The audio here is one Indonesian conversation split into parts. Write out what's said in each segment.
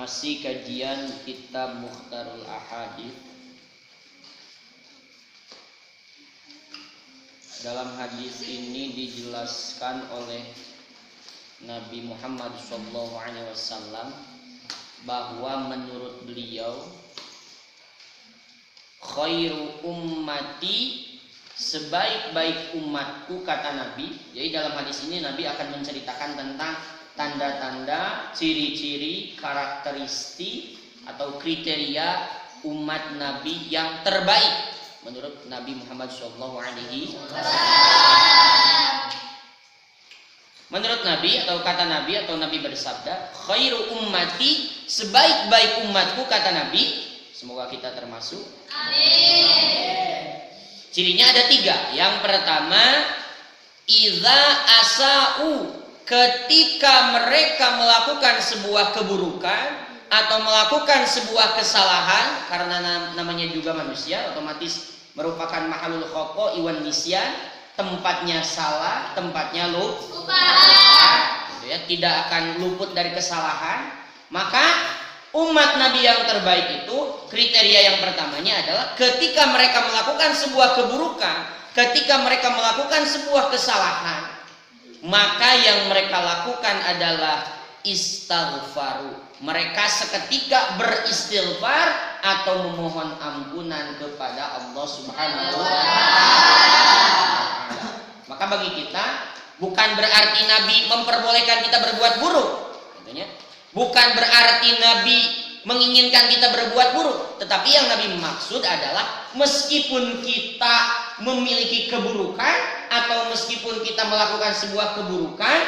Masih kajian kitab Mukhtarul Ahadits. Dalam hadis ini dijelaskan oleh Nabi Muhammad SAW bahwa menurut beliau khairu ummati, sebaik-baik umatku, kata Nabi. Jadi dalam hadis ini Nabi akan menceritakan tentang tanda-tanda, ciri-ciri, karakteristik atau kriteria umat Nabi yang terbaik menurut Nabi Muhammad SAW. Menurut Nabi atau kata Nabi atau Nabi bersabda, khairu ummati, sebaik-baik umatku, kata Nabi. Semoga kita termasuk. Amin. Cirinya ada 3. Yang pertama, idza asa'u, ketika mereka melakukan sebuah keburukan atau melakukan sebuah kesalahan, karena namanya juga manusia, otomatis merupakan mahalul khata iwan nisyan, tempatnya salah, tempatnya lupa, gitu ya, tidak akan luput dari kesalahan. Maka umat Nabi yang terbaik itu kriteria yang pertamanya adalah ketika mereka melakukan sebuah keburukan, ketika mereka melakukan sebuah kesalahan, maka yang mereka lakukan adalah istighfaru. Mereka seketika beristighfar atau memohon ampunan kepada Allah Subhanahu wa Ta'ala. Maka bagi kita bukan berarti Nabi memperbolehkan kita berbuat buruk, katanya. Bukan berarti Nabi menginginkan kita berbuat buruk, tetapi yang Nabi maksud adalah meskipun kita memiliki keburukan atau meskipun kita melakukan sebuah keburukan,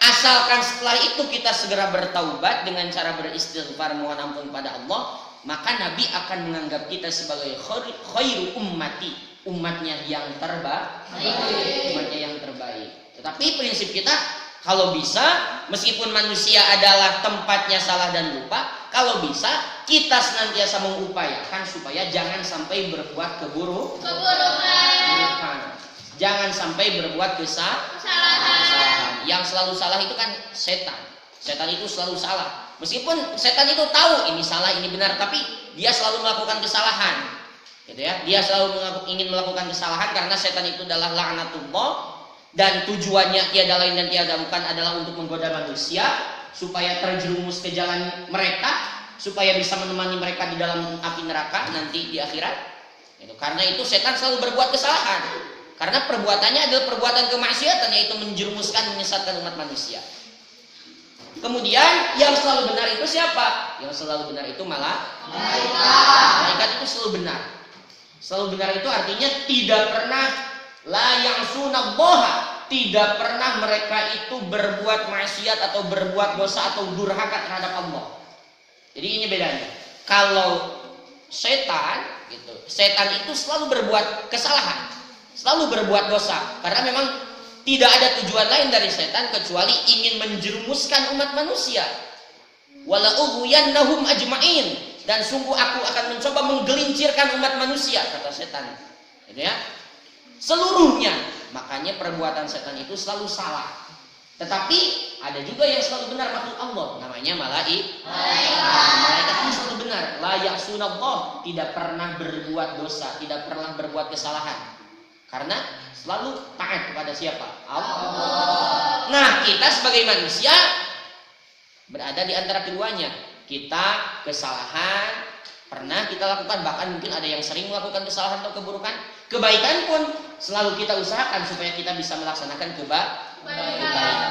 asalkan setelah itu kita segera bertaubat dengan cara beristighfar, mohon ampun pada Allah, maka Nabi akan menganggap kita sebagai khairu ummati, umatnya yang terbaik, umatnya yang terbaik. Tetapi prinsip kita, kalau bisa, meskipun manusia adalah tempatnya salah dan lupa, kalau bisa kita senantiasa mengupayakan supaya jangan sampai berbuat keburukan. Jangan sampai berbuat kesalahan. Yang selalu salah itu kan setan. Setan itu selalu salah. Meskipun setan itu tahu ini salah, ini benar, tapi dia selalu melakukan kesalahan. Gitu ya. Dia selalu ingin melakukan kesalahan karena setan itu adalah laknatullah, dan tujuannya tiada lain dan tiada bukan adalah untuk menggoda manusia supaya terjerumus ke jalan mereka, supaya bisa menemani mereka di dalam api neraka nanti di akhirat. Gitu. Karena itu setan selalu berbuat kesalahan. Karena perbuatannya adalah perbuatan kemaksiatan, yaitu menjerumuskan, menyesatkan umat manusia. Kemudian yang selalu benar itu siapa? Yang selalu benar itu malah malaikat itu selalu benar. Selalu benar itu artinya tidak pernah la ya'sunallaha, tidak pernah mereka itu berbuat maksiat atau berbuat dosa atau durhaka terhadap Allah. Jadi ini bedanya. Kalau setan gitu, setan itu selalu berbuat kesalahan, selalu berbuat dosa, karena memang tidak ada tujuan lain dari setan kecuali ingin menjerumuskan umat manusia. Wala ughwiyannahum ajma'in, dan sungguh aku akan mencoba menggelincirkan umat manusia, kata setan. Gitu ya. Seluruhnya. Makanya perbuatan setan itu selalu salah. Tetapi ada juga yang selalu benar makhluk Allah, namanya malaikat itu selalu benar. La ya'sunallah, tidak pernah berbuat dosa, tidak pernah berbuat kesalahan. Karena selalu taat kepada siapa? Allah. Nah, kita sebagai manusia berada di antara keduanya. Kita kesalahan pernah kita lakukan, bahkan mungkin ada yang sering melakukan kesalahan atau keburukan. Kebaikan pun selalu kita usahakan supaya kita bisa melaksanakan kebaikan.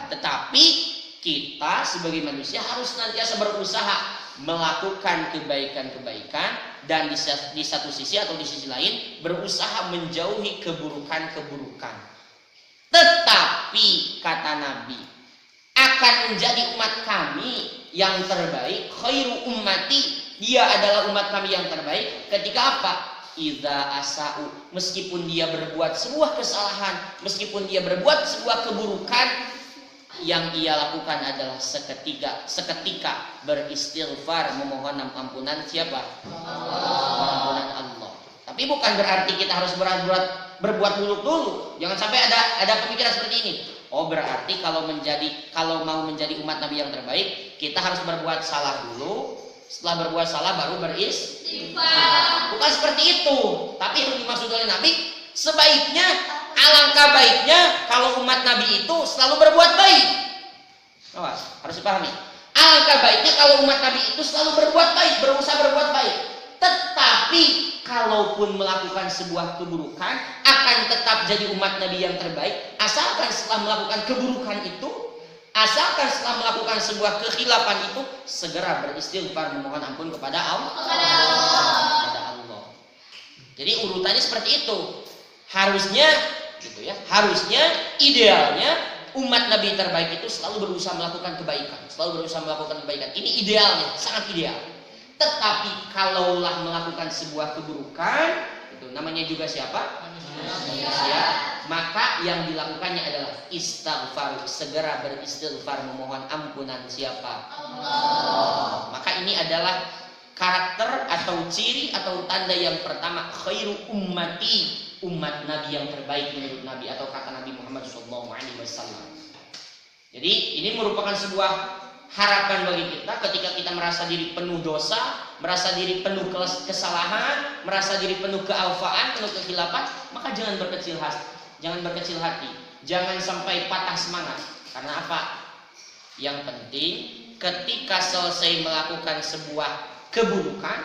Tetapi kita sebagai manusia harus senantiasa berusaha melakukan kebaikan-kebaikan, dan di satu sisi atau di sisi lain berusaha menjauhi keburukan-keburukan. Tetapi kata Nabi, akan menjadi umat kami yang terbaik, khairu ummati, dia adalah umat kami yang terbaik ketika apa? Idza asa'u, meskipun dia berbuat sebuah kesalahan, meskipun dia berbuat sebuah keburukan, yang ia lakukan adalah seketika beristighfar, memohon ampunan siapa? Ampunan Allah. Tapi bukan berarti kita harus berbuat buruk dulu. Jangan sampai ada pemikiran seperti ini. Oh berarti kalau mau menjadi umat Nabi yang terbaik, kita harus berbuat salah dulu. Setelah berbuat salah baru beristighfar. Bukan seperti itu. Tapi yang dimaksud oleh Nabi, sebaiknya, alangkah baiknya kalau umat Nabi itu selalu berbuat baik. Awas, harus dipahami. Alangkah baiknya kalau umat Nabi itu selalu berbuat baik, berusaha berbuat baik. Tetapi kalaupun melakukan sebuah keburukan, akan tetap jadi umat Nabi yang terbaik asalkan setelah melakukan keburukan itu, asalkan setelah melakukan sebuah kekhilafan itu segera beristighfar memohon ampun kepada Allah. Kepada Allah. Jadi urutannya seperti itu. Harusnya gitu ya. Harusnya idealnya umat Nabi terbaik itu selalu berusaha melakukan kebaikan, selalu berusaha melakukan kebaikan. Ini idealnya, sangat ideal. Tetapi kalaulah melakukan sebuah keburukan, itu namanya juga siapa? Manusia. Maka yang dilakukannya adalah istighfar, segera beristighfar memohon ampunan siapa? Allah. Maka ini adalah karakter atau ciri atau tanda yang pertama, khairu ummati, umat Nabi yang terbaik menurut Nabi atau kata Nabi Muhammad SAW. Jadi ini merupakan sebuah harapan bagi kita ketika kita merasa diri penuh dosa, merasa diri penuh kesalahan, merasa diri penuh kealfaan, penuh kekhilafan, maka jangan berkecil hati, jangan sampai patah semangat. Karena apa? Yang penting ketika selesai melakukan sebuah keburukan,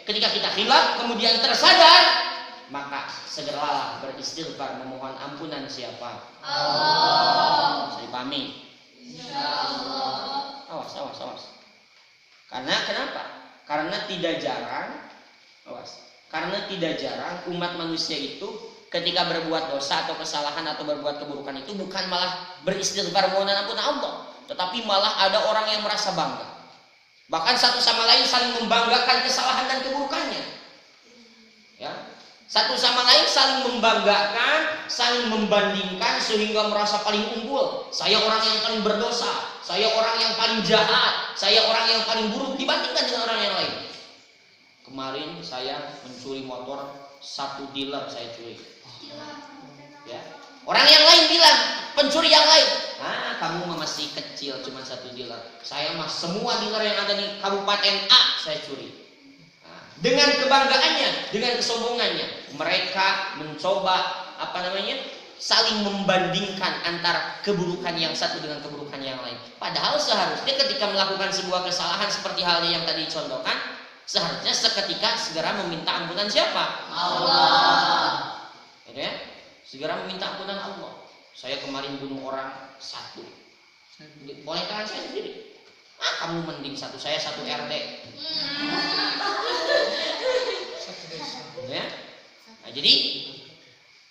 ketika kita khilaf kemudian tersadar, maka segeralah beristighfar memohon ampunan siapa? Allah. Bisa dipahami? Insyaallah. Awas. Karena kenapa? Karena tidak jarang umat manusia itu ketika berbuat dosa atau kesalahan atau berbuat keburukan itu bukan malah beristighfar mohon ampun Allah, tetapi malah ada orang yang merasa bangga. Bahkan satu sama lain saling membanggakan kesalahan dan keburukannya. Ya. Satu sama lain saling membanggakan, saling membandingkan sehingga merasa paling unggul. Saya orang yang paling berdosa, saya orang yang paling jahat, saya orang yang paling buruk dibandingkan dengan orang yang lain. Kemarin saya mencuri motor, 1 dealer saya curi. Ya. Orang yang lain bilang, pencuri yang lain, kamu masih kecil, cuma 1 dealer. Saya mah semua dealer yang ada di Kabupaten A saya curi. Dengan kebanggaannya, dengan kesombongannya, mereka mencoba saling membandingkan antara keburukan yang satu dengan keburukan yang lain. Padahal seharusnya ketika melakukan sebuah kesalahan seperti halnya yang tadi dicontohkan, seharusnya seketika segera meminta ampunan siapa? Allah. Ya, segera meminta ampunan Allah. Saya kemarin bunuh orang 1. Boleh tangan saya sendiri. Kamu mending 1, saya 1 RT. Ya. Nah, jadi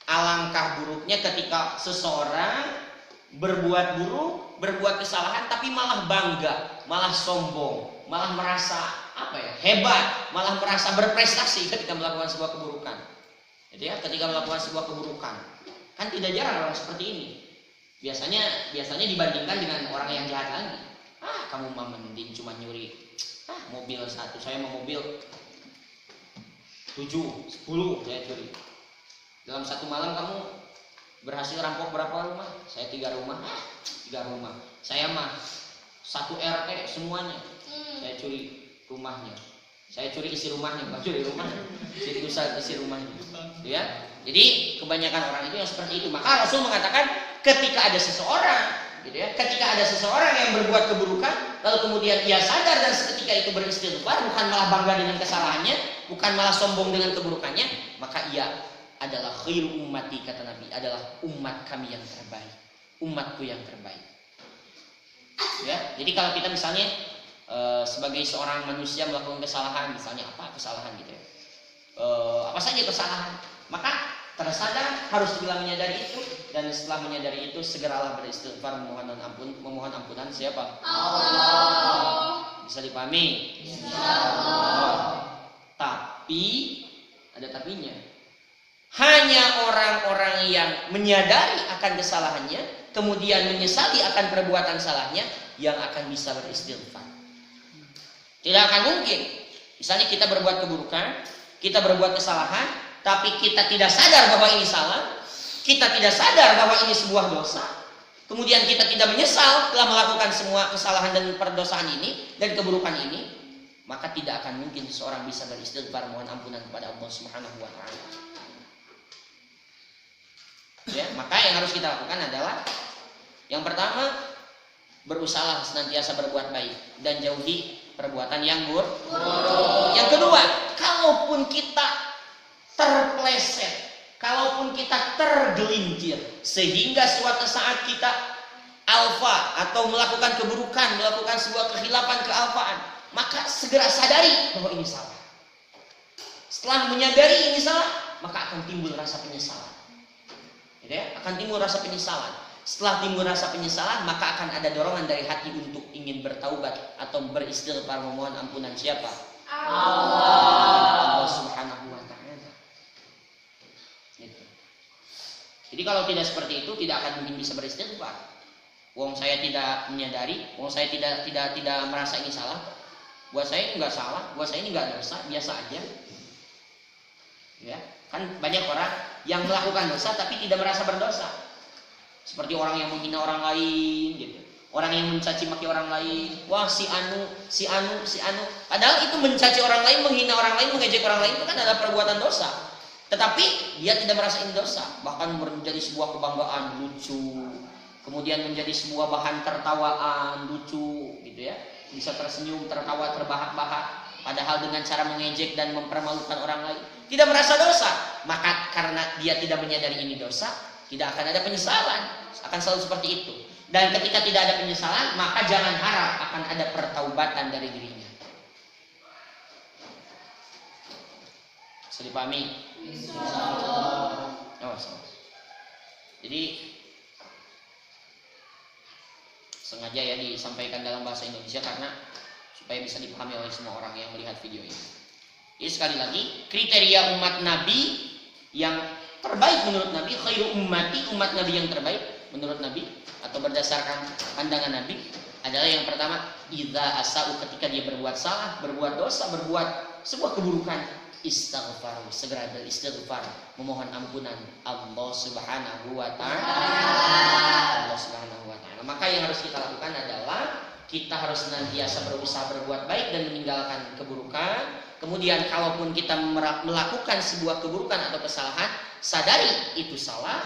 alangkah buruknya ketika seseorang berbuat buruk, berbuat kesalahan tapi malah bangga, malah sombong, malah merasa hebat, malah merasa berprestasi ketika melakukan sebuah keburukan. Jadi ketika melakukan sebuah keburukan, kan tidak jarang orang seperti ini. Biasanya dibandingkan dengan orang yang jahat lagi. Kamu mah mending cuma nyuri mobil 1, saya mau mobil 7, 10 saya curi. Dalam 1 malam kamu berhasil rampok berapa rumah? Saya 3 rumah. 3 rumah. Saya mah 1 RT semuanya. Saya curi rumahnya. Saya curi isi rumahnya, bukan curi rumah. Isi rumahnya. Ya. Jadi kebanyakan orang itu yang seperti itu. Maka Rasul mengatakan ketika ada seseorang ketika ada seseorang yang berbuat keburukan, lalu kemudian ia sadar dan seketika itu beristighfar, bukan malah bangga dengan kesalahannya, bukan malah sombong dengan keburukannya, maka ia adalah khairu ummati, kata Nabi, adalah umat kami yang terbaik, umatku yang terbaik. Ya, jadi kalau kita misalnya sebagai seorang manusia melakukan kesalahan, misalnya apa kesalahan gitu ya, apa saja kesalahan, maka tersadar harus segera menyadari itu, dan setelah menyadari itu segeralah beristighfar memohon ampunan siapa? Allah. Bisa dipahami? Insyaallah. Tapi ada tapinya. Hanya orang-orang yang menyadari akan kesalahannya, kemudian menyesali akan perbuatan salahnya, yang akan bisa beristighfar. Tidak akan mungkin. Misalnya kita berbuat keburukan, kita berbuat kesalahan, tapi kita tidak sadar bahwa ini salah, kita tidak sadar bahwa ini sebuah dosa, kemudian kita tidak menyesal telah melakukan semua kesalahan dan perdosaan ini dan keburukan ini, maka tidak akan mungkin seseorang bisa beristighfar mohon ampunan kepada Allah Subhanahu wa taala. Ya, maka yang harus kita lakukan adalah yang pertama, berusaha senantiasa berbuat baik dan jauhi perbuatan yang buruk. Yang kedua, kalaupun kita terpleset, kalaupun kita tergelincir sehingga suatu saat kita alfa atau melakukan keburukan, melakukan sebuah kehilapan, kealfaan, maka segera sadari bahwa ini salah. Setelah menyadari ini salah, maka akan timbul rasa penyesalan. Gitu ya? Akan timbul rasa penyesalan. Setelah timbul rasa penyesalan, maka akan ada dorongan dari hati untuk ingin bertaubat atau beristighfar memohon ampunan siapa? Allah Subhanahu wa taala. Gitu. Jadi kalau tidak seperti itu, tidak akan mungkin bisa beristighfar. Wong saya tidak menyadari, wong saya tidak merasa ini salah. Buat saya ini enggak salah, buat saya ini enggak dosa, biasa aja. Ya, kan banyak orang yang melakukan dosa tapi tidak merasa berdosa. Seperti orang yang menghina orang lain gitu. Orang yang mencaci maki orang lain. Wah, si anu. Padahal itu mencaci orang lain, menghina orang lain, mengejek orang lain itu kan adalah perbuatan dosa. Tetapi dia tidak merasa ini dosa, bahkan menjadi sebuah kebanggaan, lucu. Kemudian menjadi sebuah bahan tertawaan, lucu gitu ya. Bisa tersenyum, tertawa, terbahak-bahak. Padahal dengan cara mengejek dan mempermalukan orang lain, tidak merasa dosa. Maka karena dia tidak menyadari ini dosa, tidak akan ada penyesalan, akan selalu seperti itu. Dan ketika tidak ada penyesalan, maka jangan harap akan ada pertaubatan dari dirinya. Bisa dipahami? Jadi sengaja ya disampaikan dalam bahasa Indonesia karena supaya bisa dipahami oleh semua orang yang melihat video ini. Jadi sekali lagi, kriteria umat Nabi yang terbaik menurut Nabi, khairu ummati, umat Nabi yang terbaik menurut Nabi atau berdasarkan pandangan Nabi adalah yang pertama, idza asau, ketika dia berbuat salah, berbuat dosa, berbuat sebuah keburukan, istighfar, segera beristighfar, memohon ampunan Allah Subhanahu wa taala. Allah Subhanahu wa taala. Maka yang harus kita lakukan adalah kita harus senantiasa berusaha berbuat baik dan meninggalkan keburukan. Kemudian kalaupun kita melakukan sebuah keburukan atau kesalahan, sadari itu salah,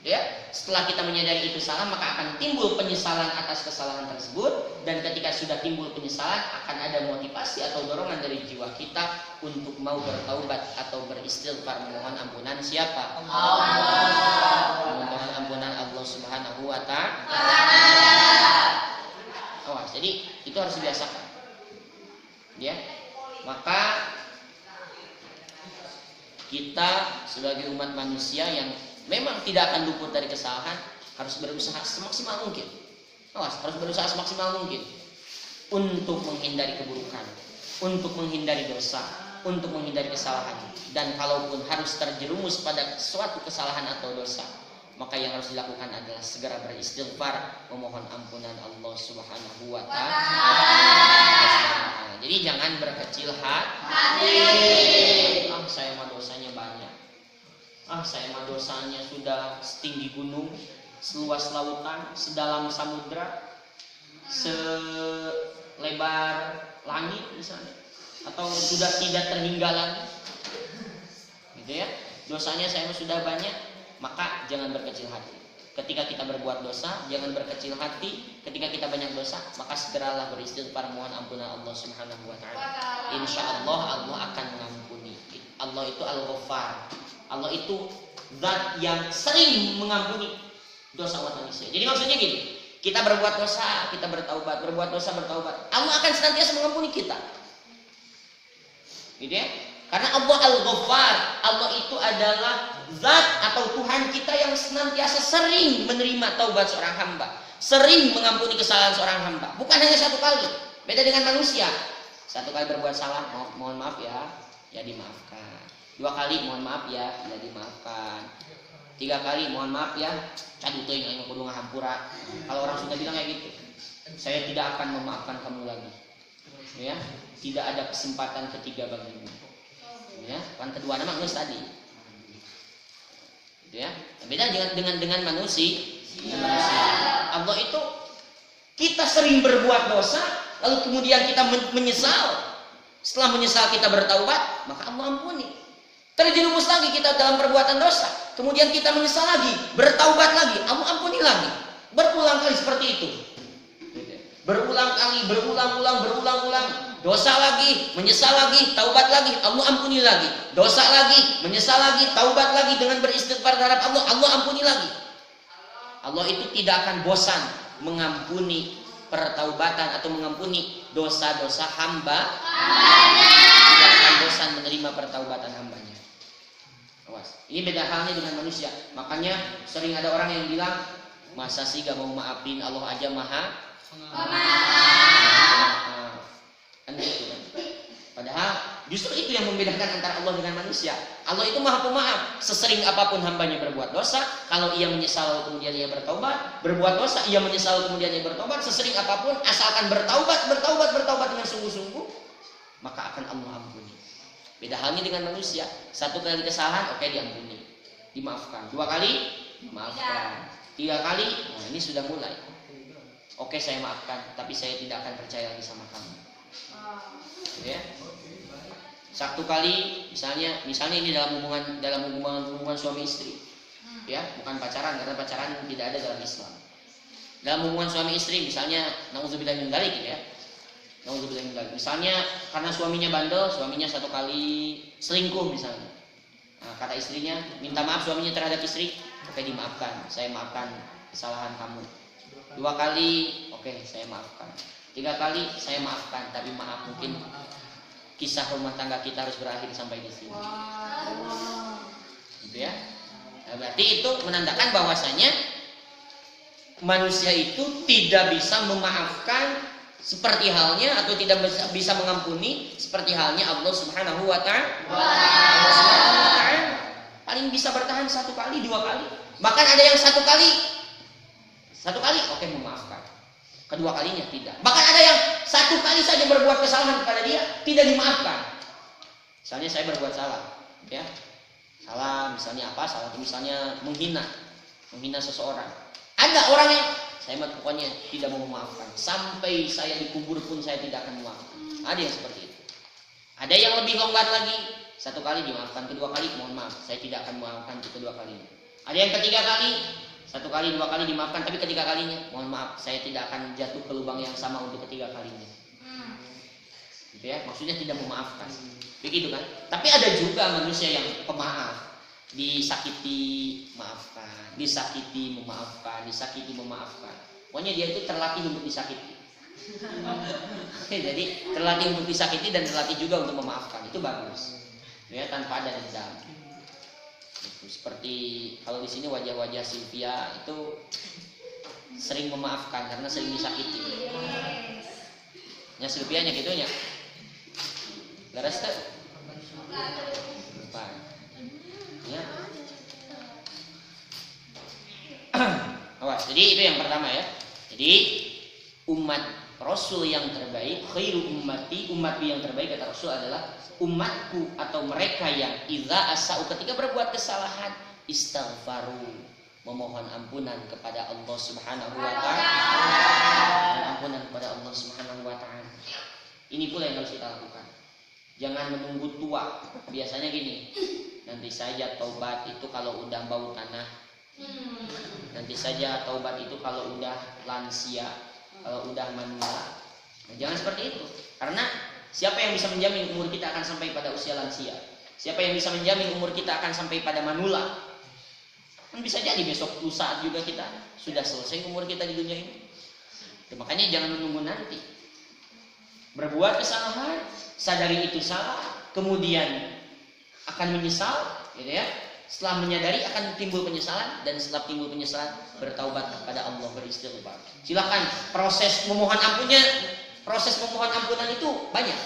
gitu ya. Setelah kita menyadari itu salah, maka akan timbul penyesalan atas kesalahan tersebut. Dan ketika sudah timbul penyesalan, akan ada motivasi atau dorongan dari jiwa kita untuk mau bertaubat atau beristighfar memohon ampunan siapa? Allah. Memohon ampunan Allah Subhanahu wa taala. Jadi itu harus dibiasakan. Ya. Maka kita sebagai umat manusia yang memang tidak akan luput dari kesalahan harus berusaha semaksimal mungkin. Harus berusaha semaksimal mungkin untuk menghindari keburukan, untuk menghindari dosa, untuk menghindari kesalahan. Dan kalaupun harus terjerumus pada suatu kesalahan atau dosa, maka yang harus dilakukan adalah segera beristighfar, memohon ampunan Allah Subhanahu wa taala. Jadi jangan berkecil hati. Saya mah dosanya banyak. Saya mah dosanya sudah setinggi gunung, seluas lautan, sedalam samudra, selebar langit misalnya, atau sudah tidak terhingga lagi. Gitu ya. Dosanya saya mah sudah banyak, maka jangan berkecil hati. Ketika kita berbuat dosa, jangan berkecil hati. Ketika kita banyak dosa, maka segeralah beristighfar mohon ampunan Allah Subhanahu wa taala. Insyaallah Allah akan mengampuni. Allah itu Al-Ghaffar. Allah itu zat yang sering mengampuni dosa umat manusia. Jadi maksudnya gini, kita berbuat dosa, kita bertaubat, berbuat dosa, bertaubat. Allah akan senantiasa mengampuni kita. Gitu ya? Karena Allah Al-Ghaffar, Allah itu adalah zat atau Tuhan kita yang senantiasa sering menerima taubat seorang hamba, sering mengampuni kesalahan seorang hamba. Bukan hanya satu kali, beda dengan manusia. Satu kali berbuat salah, mohon maaf ya dimaafkan. 2 kali mohon maaf ya dimaafkan. 3 kali mohon maaf ya, caduh teuing aing kudu ngahampura. Kalau orang sudah bilang kayak gitu, saya tidak akan memaafkan kamu lagi. Ya, tidak ada kesempatan ketiga bagimu. Ya, kan kedua nama geus tadi. Gitu ya. Beda dengan manusia. Allah itu kita sering berbuat dosa, lalu kemudian kita menyesal. Setelah menyesal kita bertaubat, maka Allah ampuni. Terjerumus lagi kita dalam perbuatan dosa, kemudian kita menyesal lagi, bertaubat lagi, Allah ampuni lagi. Berulang kali seperti itu. Berulang kali, berulang-ulang, dosa lagi, menyesal lagi, taubat lagi, Allah ampuni lagi. Dosa lagi, menyesal lagi, taubat lagi dengan beristighfar terhadap Allah, Allah ampuni lagi. Allah itu tidak akan bosan mengampuni pertaubatan atau mengampuni dosa-dosa hamba-Nya. Tidak akan bosan menerima pertaubatan hambanya. Awas. Ini beda halnya dengan manusia. Makanya sering ada orang yang bilang, masa sih gak mau maafin, Allah aja maha pemaaf. Kan gitu kan. Padahal justru itu yang membedakan antara Allah dengan manusia. Allah itu maha pemaaf. Sesering apapun hambanya berbuat dosa, kalau ia menyesal kemudian ia bertaubat, berbuat dosa ia menyesal kemudian ia bertaubat, sesering apapun asalkan bertaubat dengan sungguh-sungguh, maka akan Allah ampuni. Beda halnya dengan manusia. Satu kali kesalahan, oke, diampuni, dimaafkan. 2 kali, maafkan. 3 kali, nah ini sudah mulai. Oke, saya maafkan, tapi saya tidak akan percaya lagi sama kamu. Ya. 1 kali, misalnya ini dalam hubungan suami istri, ya, bukan pacaran, karena pacaran tidak ada dalam Islam. Dalam hubungan suami istri, misalnya, nauzubillah min dzalik, ya. Misalnya karena suaminya bandel, suaminya 1 kali selingkuh misalnya. Nah, kata istrinya, minta maaf suaminya terhadap istri, oke, dimaafkan, saya maafkan kesalahan kamu. 2 kali, oke, saya maafkan. 3 kali, saya maafkan, tapi maaf mungkin kisah rumah tangga kita harus berakhir sampai di sini. Gitu ya. Nah, berarti itu menandakan bahwasanya manusia itu tidak bisa memaafkan seperti halnya atau tidak bisa mengampuni seperti halnya Allah Subhanahu wa Ta'ala. Allah Subhanahu wa Ta'ala paling bisa bertahan 1 kali, 2 kali. Bahkan ada yang 1 kali, oke, memaafkan. Kedua kalinya tidak. Bahkan ada yang 1 kali saja berbuat kesalahan kepada dia, tidak dimaafkan. Misalnya saya berbuat salah, ya. Salah, misalnya apa? Salah misalnya menghina seseorang. Ada orang yang saya pokoknya tidak mau memaafkan. Sampai saya dikubur pun saya tidak akan memaafkan. Ada yang seperti itu. Ada yang lebih longgar lagi. 1 kali dimaafkan, kedua kali mohon maaf, saya tidak akan memaafkan kedua kalinya. Ada yang ketiga kali, 1 kali, 2 kali dimaafkan, tapi ketiga kalinya mohon maaf, saya tidak akan jatuh ke lubang yang sama untuk ketiga kalinya. Gitu ya, maksudnya tidak memaafkan. Begitu kan? Tapi ada juga manusia yang pemaaf. Disakiti maafkan, disakiti memaafkan, disakiti memaafkan. Pokoknya dia itu terlatih untuk disakiti. Jadi terlatih untuk disakiti dan terlatih juga untuk memaafkan. Itu bagus. Ya, tanpa ada dendam. Seperti kalau di sini wajah-wajah Sylvia itu sering memaafkan karena sering disakiti. Ya Sylvia nya gitunya. Laras tuh. Ya. Awas, jadi itu yang pertama ya. Jadi umat Rasul yang terbaik, khairu ummati, umatku yang terbaik kata Rasul adalah umatku atau mereka yang idza asau ketika berbuat kesalahan istighfaru, memohon ampunan kepada Allah Subhanahu wa taala. Ampunan kepada Allah Subhanahu wa taala. Ini pula yang harus kita lakukan. Jangan menunggu tua. Biasanya gini, nanti saja taubat itu kalau udah bau tanah. Nanti saja taubat itu kalau udah lansia, kalau udah manula. Nah, jangan seperti itu. Karena siapa yang bisa menjamin umur kita akan sampai pada usia lansia? Siapa yang bisa menjamin umur kita akan sampai pada manula? Kan bisa jadi besok lusa juga kita sudah selesai umur kita di dunia ini. Makanya jangan menunggu nanti. Berbuat kesalahan, sadari itu salah, kemudian akan menyesal, gitu ya. Setelah menyadari akan timbul penyesalan, dan setelah timbul penyesalan bertaubat kepada Allah, beristighfar. Silakan proses memohon ampunan itu banyak,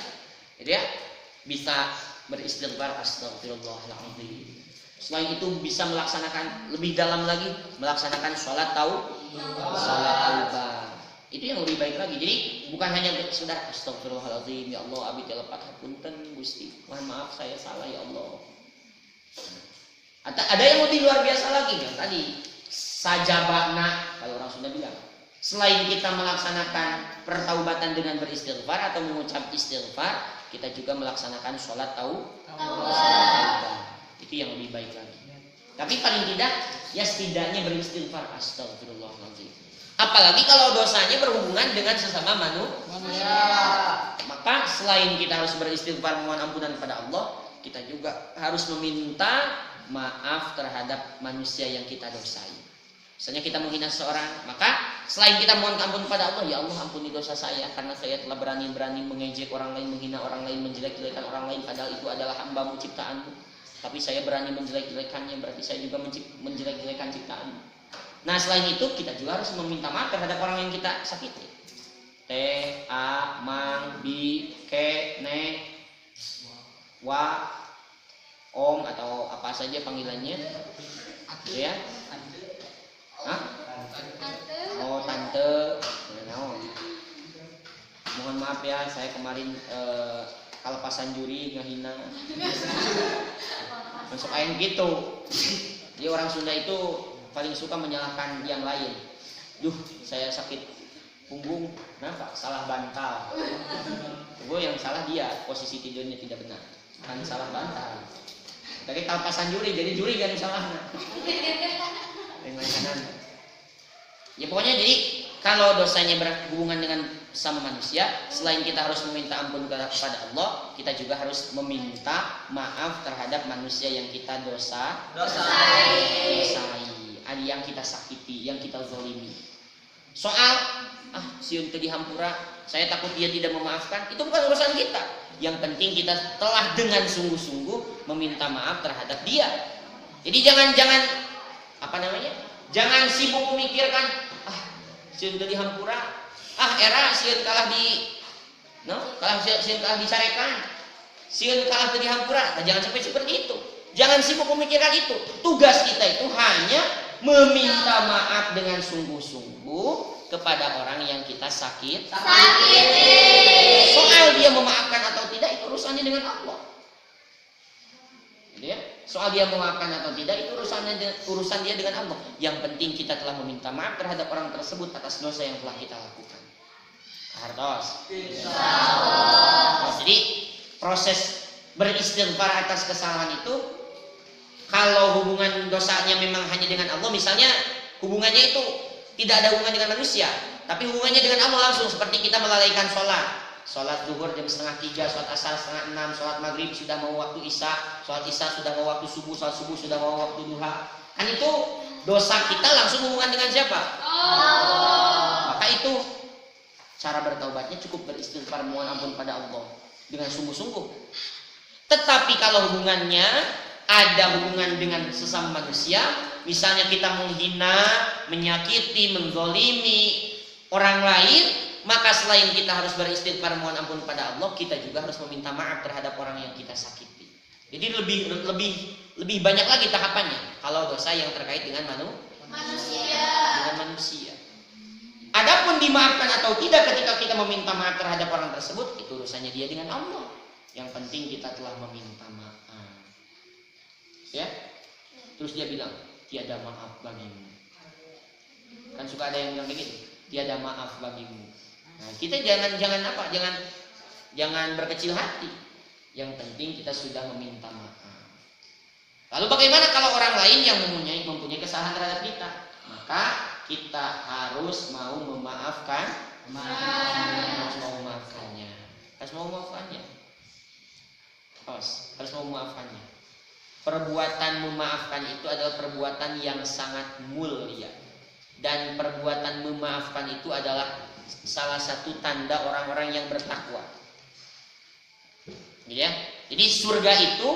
gitu ya. Bisa beristighfar, astagfirullahaladzim. Selain itu bisa melaksanakan lebih dalam lagi, melaksanakan sholat taubat. Itu yang lebih baik lagi. Jadi bukan hanya sekedar astagfirullahaladzim, ya Allah abdi telepat hapunten Gusti, mohon maaf saya salah ya Allah. Ada yang lebih luar biasa lagi yang tadi sajabana, kalau orang Sunda bilang Selain kita melaksanakan pertaubatan dengan beristighfar atau mengucap istighfar, kita juga melaksanakan sholat taubat. Itu yang lebih baik lagi. Tapi paling tidak, ya setidaknya beristighfar. Astagfirullahaladzim. Apalagi kalau dosanya berhubungan dengan sesama manusia. Maka selain kita harus beristighfar mohon ampunan kepada Allah, kita juga harus meminta maaf terhadap manusia yang kita dosai. Misalnya kita menghina seseorang, maka selain kita mohon ampun kepada Allah, ya Allah ampuni dosa saya karena saya telah berani-berani mengejek orang lain, menghina orang lain, menjelek-jelekan orang lain, padahal itu adalah hamba-Mu ciptaanmu. Tapi saya berani menjelek-jelekannya, berarti saya juga menjelek-jelekan ciptaanmu. Nah selain itu kita juga harus meminta maaf terhadap orang yang kita sakiti. Teh, a, mang, bi, ke, ne, wa, om atau apa saja panggilannya, ya. Hah? Oh tante, mohon maaf ya saya kemarin kalepasan juri ngehina. Masuk aing gitu. Jadi orang Sunda itu paling suka menyalahkan yang lain. Duh saya sakit punggung, kenapa? Salah bantal. Gue yang salah dia, posisi tidurnya tidak benar, kan salah bantal. Dari kalepasan juri, jadi juri kan salahnya. Ya pokoknya jadi kalau dosanya berhubungan dengan sama manusia, selain kita harus meminta ampun kepada Allah, kita juga harus meminta maaf terhadap manusia yang kita dosai, yang kita sakiti, yang kita zolimi. Soal siun teu dihampura, saya takut dia tidak memaafkan, itu bukan urusan kita. Yang penting kita telah dengan sungguh-sungguh meminta maaf terhadap dia. Jadi jangan jangan sibuk memikirkan sieun teu dihampura, era sieun kalah disarekan, sieun kalah teu dihampura. Nah, jangan sampai seperti itu. Jangan sibuk memikirkan itu. Tugas kita itu hanya meminta maaf dengan sungguh-sungguh kepada orang yang kita sakiti. Soal dia memaafkan atau tidak itu urusannya dengan Allah. Ya? Soal dia memaafkan atau tidak itu urusan dia dengan Allah. Yang penting kita telah meminta maaf terhadap orang tersebut atas dosa yang telah kita lakukan. Hartos. Jadi proses beristighfar atas kesalahan itu, kalau hubungan dosanya memang hanya dengan Allah, misalnya hubungannya itu tidak ada hubungan dengan manusia, tapi hubungannya dengan Allah langsung, seperti kita melalaikan sholat zuhur jam 2:30, sholat asar 5:30, sholat maghrib sudah mau waktu isya, sholat isya sudah mau waktu subuh, sholat subuh sudah mau waktu duha. Kan itu dosa kita langsung hubungan dengan siapa? Allah. Maka itu cara bertaubatnya cukup beristighfar mohon ampun pada Allah dengan sungguh-sungguh. Tetapi kalau hubungannya ada hubungan dengan sesama manusia, misalnya kita menghina, menyakiti, menzolimi orang lain, maka selain kita harus beristighfar mohon ampun pada Allah, kita juga harus meminta maaf terhadap orang yang kita sakiti. Jadi lebih banyak lagi tahapannya kalau dosa yang terkait dengan manusia. Adapun dimaafkan atau tidak ketika kita meminta maaf terhadap orang tersebut, itu urusannya dia dengan Allah. Yang penting kita telah meminta maaf. Ya. Terus dia bilang, tiada maaf bagimu. Kan suka ada yang bilang begitu, tiada maaf bagimu. Nah, kita jangan berkecil hati. Yang penting kita sudah meminta maaf. Lalu bagaimana kalau orang lain yang mempunyai kesalahan terhadap kita? Maka kita harus mau memaafkan. Harus mau memaafkannya. Harus mau memaafkannya. Perbuatan memaafkan itu adalah perbuatan yang sangat mulia. Dan perbuatan memaafkan itu adalah salah satu tanda orang-orang yang bertakwa. Ya. Jadi surga itu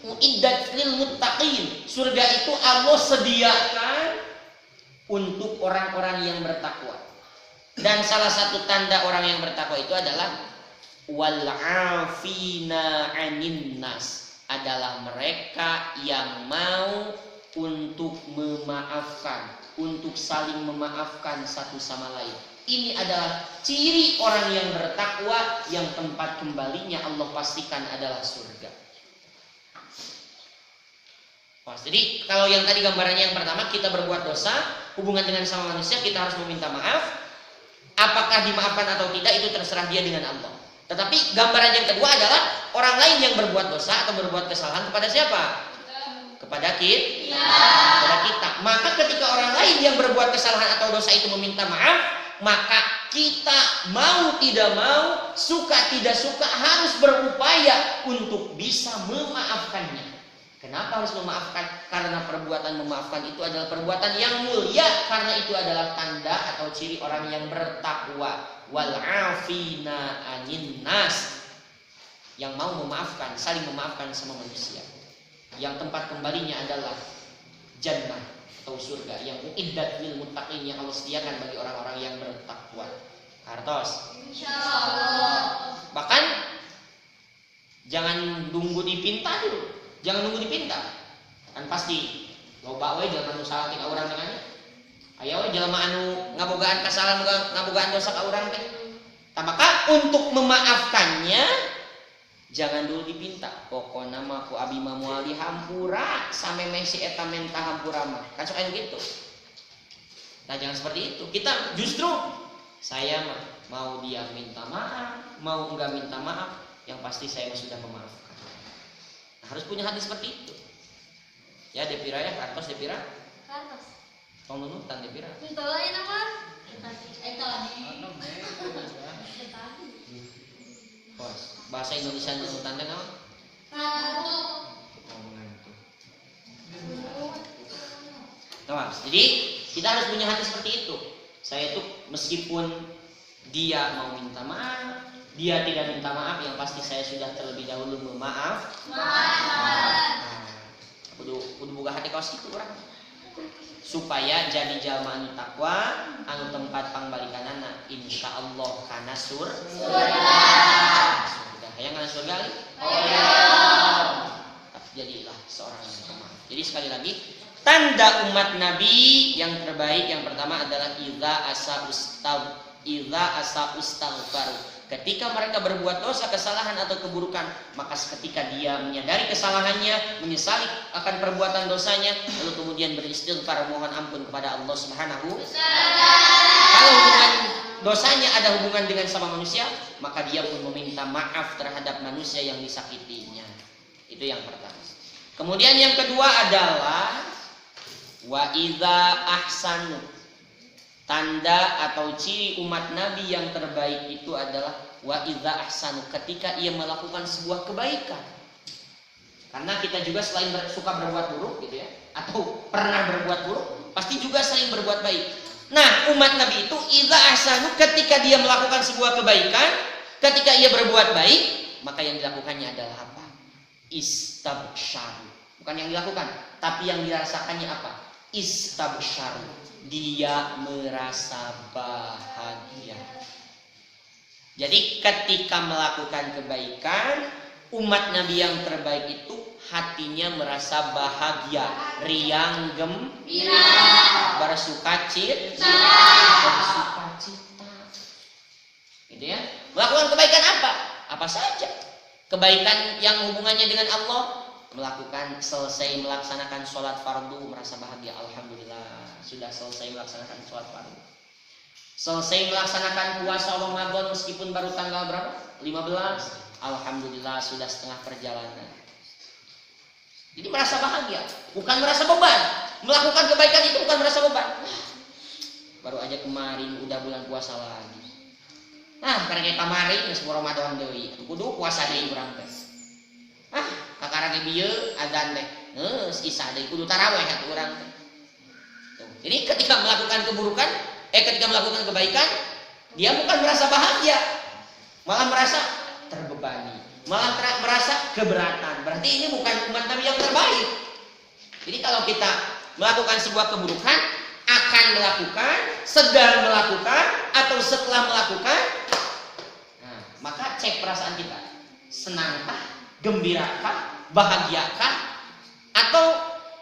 uiddat lil muttaqin. Surga itu Allah sediakan untuk orang-orang yang bertakwa. Dan salah satu tanda orang yang bertakwa itu adalah wal 'afina 'anin nas, adalah mereka yang mau untuk memaafkan, untuk saling memaafkan satu sama lain. Ini adalah ciri orang yang bertakwa yang tempat kembalinya Allah pastikan adalah surga. Jadi kalau yang tadi gambarannya yang pertama, kita berbuat dosa, hubungan dengan sama manusia, kita harus meminta maaf. Apakah dimaafkan atau tidak itu terserah dia dengan Allah. Tetapi gambaran yang kedua adalah orang lain yang berbuat dosa atau berbuat kesalahan kepada siapa? Kepada kita. Maka ketika orang lain yang berbuat kesalahan atau dosa itu meminta maaf, maka kita mau tidak mau, suka tidak suka harus berupaya untuk bisa memaafkannya. Kenapa harus memaafkan? Karena perbuatan memaafkan itu adalah perbuatan yang mulia, karena itu adalah tanda atau ciri orang yang bertakwa. Wal afina anin nas, yang mau memaafkan, saling memaafkan sama manusia. Yang tempat kembalinya adalah jannah atau surga yang uiddat lil muttaqin, yang Allah sediakan bagi orang-orang yang bertakwa. Hartos. Insyaallah. Bahkan jangan nunggu dipinta dulu. Jangan nunggu dipinta. Kan pasti loba we jangan usaha ka urang dengan. Aya we jelema anu ngabogaan kesalahan, ngabogaan dosa ka urang teh. Maka untuk memaafkannya jangan dulu dipinta. Pokona mah ku abi mah moal dihampura samemeh si eta menta hampura mah. Kan sok aya gitu. Nah, jangan seperti itu. Kita justru saya mah mau dia minta maaf, mau enggak minta maaf, yang pasti saya sudah memaafkan. Nah, harus punya hati seperti itu. Ya, Depira ya, Kartos Depira. Kartos. Tong nunutan Depira. Itu lain apa? Bahasa Indonesia nunutan teh naon? Jadi kita harus punya hati seperti itu. Saya tuh meskipun dia mau minta maaf, dia tidak minta maaf, yang pasti saya sudah terlebih dahulu memaaf. Kudu buka hati kaos itu orang. Supaya jadi jalma anu takwa, anu tempat pangbalikanana insyaallah kana surga. Hayang kana surga li? Jadilah seorang yang pemaaf. Jadi sekali lagi, tanda umat Nabi yang terbaik yang pertama adalah idza asa ustaghfaru. Ketika mereka berbuat dosa, kesalahan atau keburukan, maka ketika dia menyadari kesalahannya, menyesali akan perbuatan dosanya, lalu kemudian beristighfar, mohon ampun kepada Allah Subhanahu. Kalau hubungan dosanya ada hubungan dengan sama manusia, maka dia pun meminta maaf terhadap manusia yang disakitinya. Itu yang pertama. Kemudian yang kedua adalah wa idza ahsanu. Tanda atau ciri umat Nabi yang terbaik itu adalah wa idza ahsanu, ketika ia melakukan sebuah kebaikan. Karena kita juga selain suka berbuat buruk gitu ya, atau pernah berbuat buruk, pasti juga sering berbuat baik. Nah, umat Nabi itu idza ahsanu, ketika dia melakukan sebuah kebaikan, ketika ia berbuat baik, maka yang dilakukannya adalah apa? Istabsyaru. Bukan yang dilakukan, tapi yang dirasakannya apa? Istabsyaru. Dia merasa bahagia. Jadi ketika melakukan kebaikan, umat Nabi yang terbaik itu hatinya merasa bahagia, riang gembira, bersukacita. Gitu ya. Melakukan kebaikan apa? Apa saja. Kebaikan yang hubungannya dengan Allah, melakukan selesai melaksanakan sholat fardu merasa bahagia, alhamdulillah sudah selesai melaksanakan sholat fardu. Selesai melaksanakan puasa Ramadan meskipun baru tanggal berapa? 15, alhamdulillah sudah setengah perjalanan. Jadi merasa bahagia, bukan merasa beban. Melakukan kebaikan itu bukan merasa beban. Baru aja kemarin udah bulan puasa lagi. Nah, karena kemarin geus Ramadan deui, kudu puasa deui urang teh. Kakarage bieu adzan teh. Isya deui kudu tarawih atuh urang teh. Jadi ketika melakukan keburukan, ketika melakukan kebaikan, dia bukan merasa bahagia, malah merasa terbebani, malah merasa keberatan. Berarti ini bukan umat Nabi yang terbaik. Jadi kalau kita melakukan sebuah keburukan, akan melakukan, sedang melakukan, atau setelah melakukan, nah, maka cek perasaan kita. Senangkah, gembirakah, bahagiakah, atau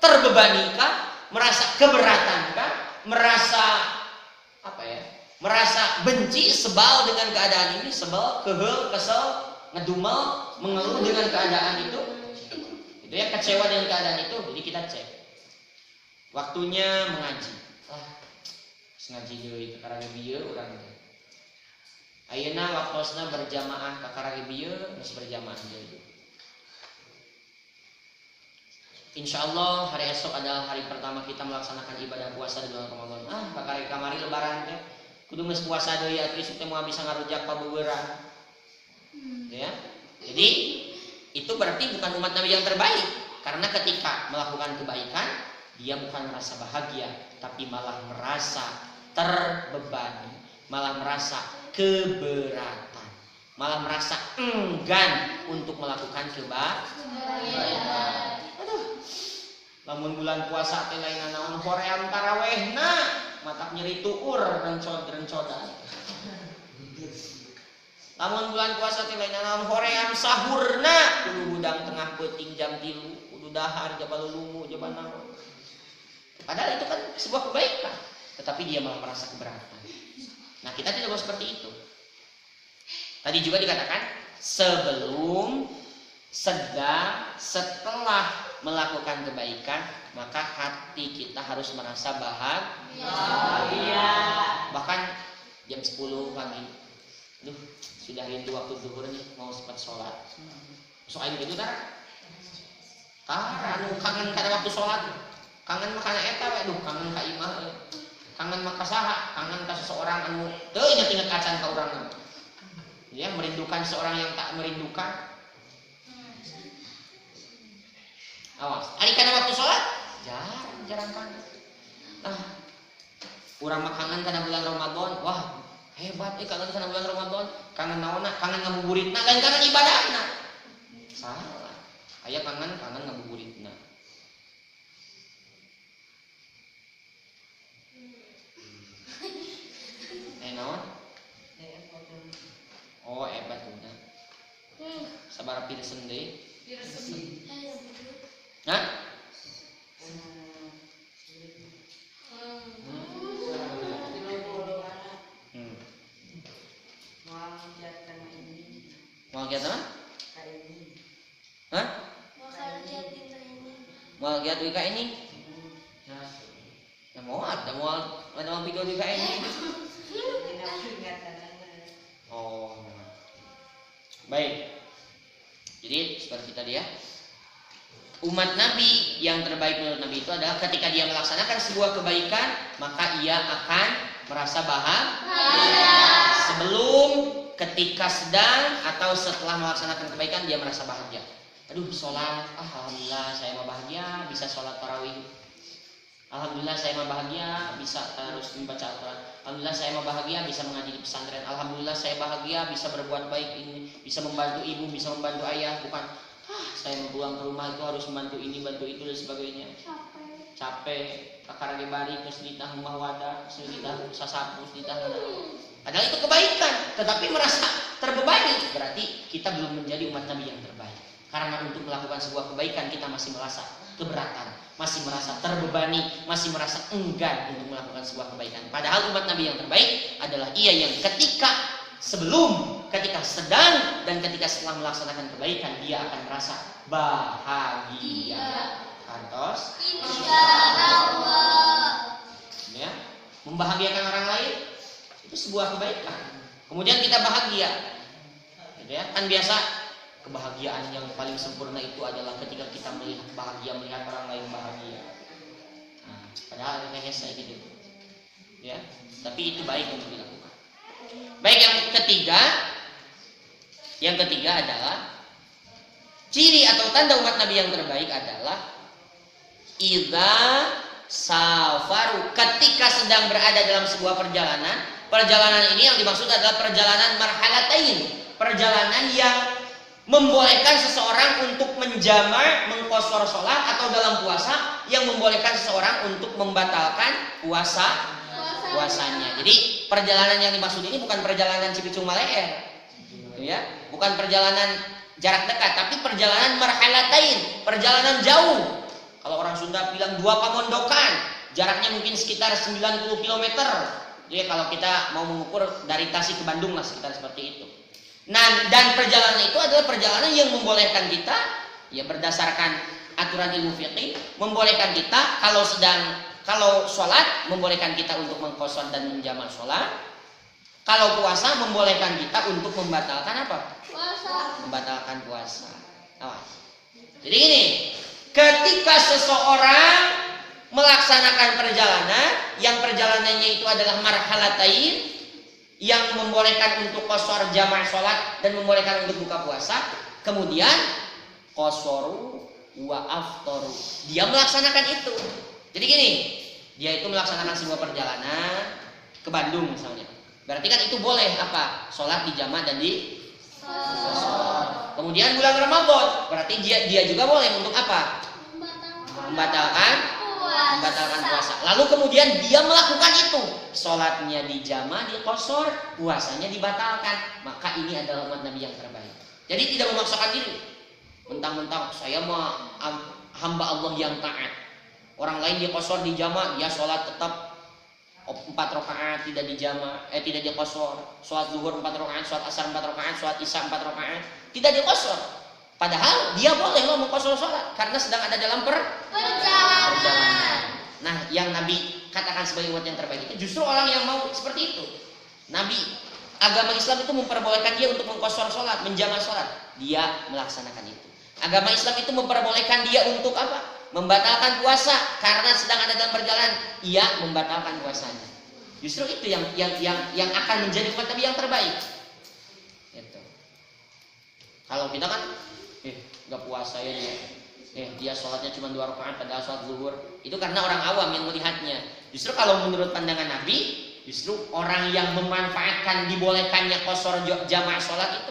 terbebanikah, merasa keberatankah, merasa apa ya? Merasa benci, sebal dengan keadaan ini, sebal, kehel, kesel, ngedumel, mengeluh dengan keadaan itu. Itu ya, kecewa dengan keadaan itu. Jadi kita cek. Waktunya mengaji. Ngaji deui karena bieu urang teh. Ayeuna waktosna berjamaah kakaragi bieu geus berjamaah deui. Insyaallah hari esok adalah hari pertama kita melaksanakan ibadah puasa di bulan Ramadan. Kakaragi kamari lebaran teh kudu geus puasa deui atuh isuk teh moal bisa ngarujak pabeurang. Ya. Jadi itu berarti bukan umat Nabi yang terbaik, karena ketika melakukan kebaikan dia bukan merasa bahagia, tapi malah merasa terbebani, malah merasa keberatan, malah merasa enggan untuk melakukan kebaikan. Aduh, lamun bulan puasa teh lain naon hoream tarawehna, matak nyeri tuur rencod-rencodan. Lamun bulan puasa teh lain naon hoream sahurna, kudu budang tengah peuting jam 3, kudu dahar jabal lungu jaban naon. Padahal itu kan sebuah kebaikan, tetapi dia malah merasa keberatan. Nah, kita tidak boleh seperti itu. Tadi juga dikatakan sebelum, sedang, setelah melakukan kebaikan, maka hati kita harus merasa bahagia. Bahkan jam 10 pagi, aduh, sudah rindu waktu zuhur nih, mau sempat sholat. Soal itu tar, anu kangen kada waktu sholat, kangen makana eta, aduh, kangen ka imah, kangen maka saha, kangen ka seseorang anu teu inget-inget acan ka urang. Ya, merindukan seorang yang tak merindukan. Awas, ari kana waktu sholat jarang kangen. Urang mah kangen kana bulan Ramadan, wah hebat kangen kana bulan Ramadan. Kangen naonna? Kangen ngabuburitna, lain kangen ibadahna. Salah. Aya kangen ngabuburitna. Naon? Oh, hebat bener. Sabar piresen deui. Hah? Mau lihat apa? Hah? Mau lihat wika ini? Ya mau ada video wika ini. Oh, baik. Jadi seperti tadi ya, umat Nabi yang terbaik menurut Nabi itu adalah ketika dia melaksanakan sebuah kebaikan, maka ia akan merasa bahagia. Sebelum, ketika sedang, atau setelah melaksanakan kebaikan dia merasa bahagia. Aduh, sholat, alhamdulillah saya mah bahagia bisa sholat tarawih. Alhamdulillah saya mah bahagia bisa terus membaca Al-Quran. Alhamdulillah saya mah bahagia bisa mengaji di pesantren. Alhamdulillah saya bahagia bisa berbuat baik ini, bisa membantu ibu, bisa membantu ayah. Bukan saya mau pulang ke rumah itu harus membantu ini, bantu itu dan sebagainya. Capek, kakarage bari terus ditah rumah wadah, terus ditah sasapu, ditah. Padahal itu kebaikan, tetapi merasa terbebani. Berarti kita belum menjadi umat Nabi yang terbaik. Karena untuk melakukan sebuah kebaikan kita masih merasa keberatan, masih merasa terbebani, masih merasa enggan untuk melakukan sebuah kebaikan. Padahal umat Nabi yang terbaik adalah ia yang ketika sebelum, ketika sedang, dan ketika setelah melaksanakan kebaikan dia akan merasa bahagia. Kantos? Insyaallah. Ya, membahagiakan orang lain itu sebuah kebaikan. Kemudian kita bahagia, gitu ya. Kan biasa kebahagiaan yang paling sempurna itu adalah ketika kita melihat bahagia, melihat orang lain bahagia. Padahal ini kayak gitu, ya. Tapi itu baik untuk dilakukan. Baik, yang ketiga adalah ciri atau tanda umat Nabi yang terbaik adalah idza safaru, ketika sedang berada dalam sebuah perjalanan. Perjalanan ini yang dimaksud adalah perjalanan marhalatain, perjalanan yang membolehkan seseorang untuk menjama, mengqashar sholat, atau dalam puasa yang membolehkan seseorang untuk membatalkan puasanya. Jadi perjalanan yang dimaksud ini bukan perjalanan Cipicung Maleer, ya, bukan perjalanan jarak dekat, tapi perjalanan marhalatain, perjalanan jauh. Kalau orang Sunda bilang 2 pamondokan, jaraknya mungkin sekitar 90 km. Jadi kalau kita mau mengukur dari Tasik ke Bandung lah sekitar seperti itu. Nah, dan perjalanan itu adalah perjalanan yang membolehkan kita, ya berdasarkan aturan ilmu fiqih, membolehkan kita kalau sholat, membolehkan kita untuk mengqashar dan menjamak sholat. Kalau puasa membolehkan kita untuk membatalkan apa? Puasa. Membatalkan puasa. Awas. Jadi ini, ketika seseorang melaksanakan perjalanan, yang perjalanannya itu adalah marhalatain, yang membolehkan untuk qashar jamaah sholat dan membolehkan untuk buka puasa, kemudian qasharu wa aftaru, dia melaksanakan itu. Jadi gini, dia itu melaksanakan sebuah perjalanan ke Bandung misalnya. Berarti kan itu boleh apa? Sholat di jamaah dan di qashar. Kemudian bulan Ramadan, berarti dia juga boleh untuk apa? Membatalkan puasa. Lalu kemudian dia melakukan itu, sholatnya di jamaah, di qashar, puasanya dibatalkan. Maka ini adalah umat Nabi yang terbaik. Jadi tidak memaksakan diri. Mentang-mentang saya mah hamba Allah yang taat. Orang lain dia qashar di jamaah, dia sholat tetap 4 rakaat, tidak di jamaah, tidak di qashar. Sholat zuhur 4 rakaat, sholat asar 4 rakaat, sholat isya 4 rakaat, tidak di qashar. Padahal dia boleh loh mengqashar sholat karena sedang ada dalam perjalanan. Nah, yang Nabi katakan sebagai umat yang terbaik itu justru orang yang mau seperti itu. Nabi, agama Islam itu memperbolehkan dia untuk mengqashar sholat, menjamak sholat. Dia melaksanakan itu. Agama Islam itu memperbolehkan dia untuk apa? Membatalkan puasa karena sedang ada dalam perjalanan, ia membatalkan puasanya. Justru itu yang akan menjadi umat Nabi yang terbaik. Gitu. Kalau kita kan, nggak puasa ya dia sholatnya cuma 2 rakaat padahal sholat zuhur. Itu karena orang awam yang melihatnya. Justru kalau menurut pandangan Nabi, justru orang yang memanfaatkan dibolehkannya qashar jamaah sholat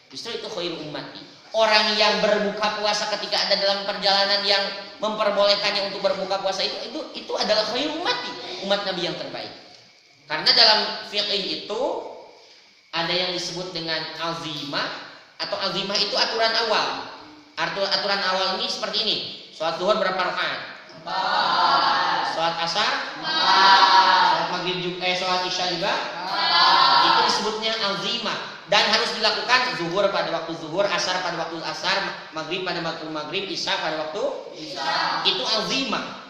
justru itu khairul ummati. Orang yang berbuka puasa ketika ada dalam perjalanan yang memperbolehkannya untuk berbuka puasa itu adalah khairul ummati, umat Nabi yang terbaik. Karena dalam fiqih itu ada yang disebut dengan azimah, atau azimah itu aturan awal. Aturan awal ini seperti ini. Sholat zuhur berapa rakaat? 4. Sholat asar? 4. Sholat maghrib juga, sholat isya juga? 4. Itu disebutnya azimah. Dan harus dilakukan zuhur pada waktu zuhur, asar pada waktu asar, maghrib pada waktu maghrib, isya pada waktu isya. Itu azimah,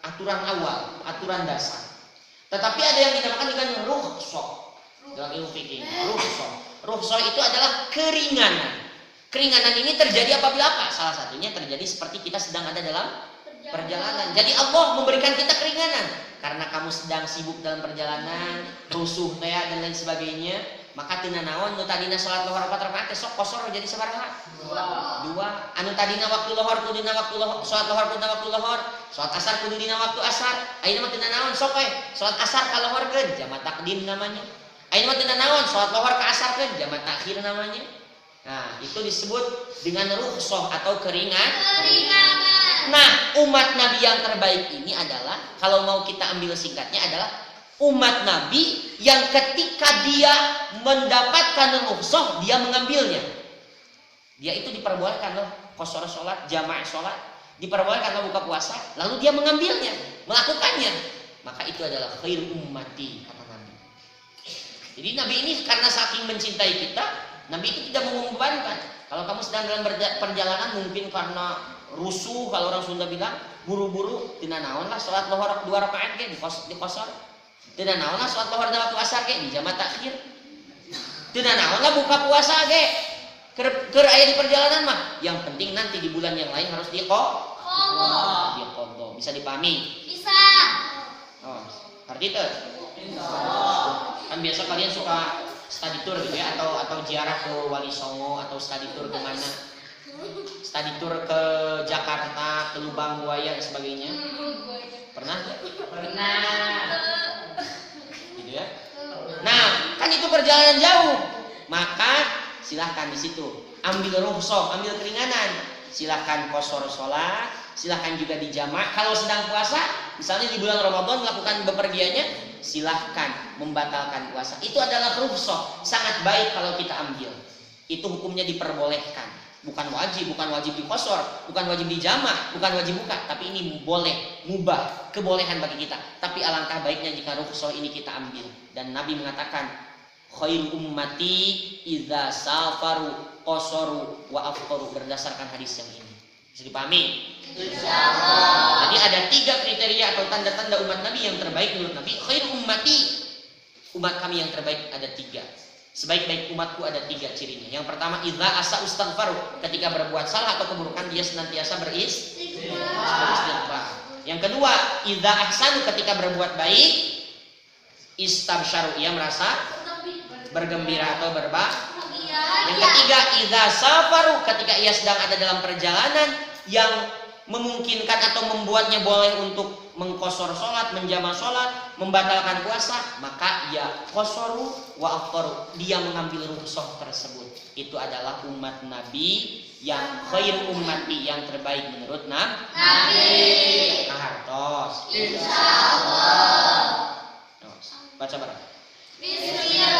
aturan awal, aturan dasar. Tetapi ada yang dinamakan dengan rukhsah dalam ilmu fikih. Rukhsah itu adalah keringanan. Keringanan ini terjadi apabila apa? Salah satunya terjadi seperti kita sedang ada dalam perjalanan. Jadi Allah memberikan kita keringanan karena kamu sedang sibuk dalam perjalanan, rusuh dan lain sebagainya. Maka tina naon nu tadina salat lohor 4 rakaat sok qashar jadi sabaraha? 2. Anu tadina waktu lohor kudu dina waktu lohor, salat lohor kudu dina waktu lohor, salat asar kudu dina waktu asar. Ayeuna mah tina naon sok salat asar ka lohorkeun jamak takdim namanya. Ayeuna mah tina naon salat lohor ka asarkeun jamak takhir namanya. Nah, itu disebut dengan rukhsah atau keringanan. Nah, umat Nabi yang terbaik ini adalah, kalau mau kita ambil singkatnya adalah umat Nabi yang ketika dia mendapatkan rukhsah, dia mengambilnya. Dia itu diperbolehkan loh qashar sholat, jamaah sholat, diperbolehkan loh buka puasa, lalu dia mengambilnya, melakukannya. Maka itu adalah khair ummati, kata Nabi. Jadi Nabi ini karena saking mencintai kita, Nabi itu tidak membebankan. Kalau kamu sedang dalam perjalanan mungkin karena rusuh, kalau orang Sunda bilang buru-buru, tina naon lah sholat lohor 2 rakaat ge di qashar. Tina naon lah sholat lohor waktu asar ge di jamak takhir. Tina naon lah buka puasa ge keur aya di perjalanan mah. Yang penting nanti di bulan yang lain harus diqadha. Bisa dipahami? Bisa. Oh, ngerti teu? Bisa. Kan biasa kalian suka study tour gitu ya, atau ziarah ke Wali Songo, atau study tour ke mana? Study tour ke Jakarta, ke Lubang Buaya dan sebagainya. Pernah? Pernah. Gitu ya. Nah, kan itu perjalanan jauh. Maka silahkan di situ ambil rukhsah, ambil keringanan. Silahkan qashar sholat, silahkan juga dijamak. Kalau sedang puasa, misalnya di bulan Ramadan melakukan bepergiannya, silahkan membatalkan puasa. Itu adalah rukhsah, sangat baik kalau kita ambil. Itu hukumnya diperbolehkan. Bukan wajib di qashar, bukan wajib dijamak, bukan wajib buka, tapi ini boleh, mubah, kebolehan bagi kita. Tapi alangkah baiknya jika rukhsah ini kita ambil. Dan Nabi mengatakan, khair ummati idza safaru qasharu wa aftaru, berdasarkan hadis yang ini. Bisa dipahami? Insyaallah. Jadi ada 3 kriteria atau tanda-tanda umat Nabi yang terbaik menurut Nabi. Khair ummati, umat kami yang terbaik ada 3. Sebaik-baik umatku ada 3 cirinya. Yang pertama, idza asa ustaghfaru, ketika berbuat salah atau keburukan dia senantiasa beristighfar. Yang kedua, idza ahsanu, ketika berbuat baik istabsyaru, ia merasa bergembira atau berbahagia. Yang ketiga, idza safaru, ketika ia sedang ada dalam perjalanan yang memungkinkan atau membuatnya boleh untuk mengkosor sholat, menjama sholat, membatalkan puasa, maka ia kosoru wa aftaru, dia mengambil rukhsah tersebut. Itu adalah umat Nabi yang khair ummati, yang terbaik menurut Nabi. Kahartos. Insyaallah. Baca bareng. Bismillah.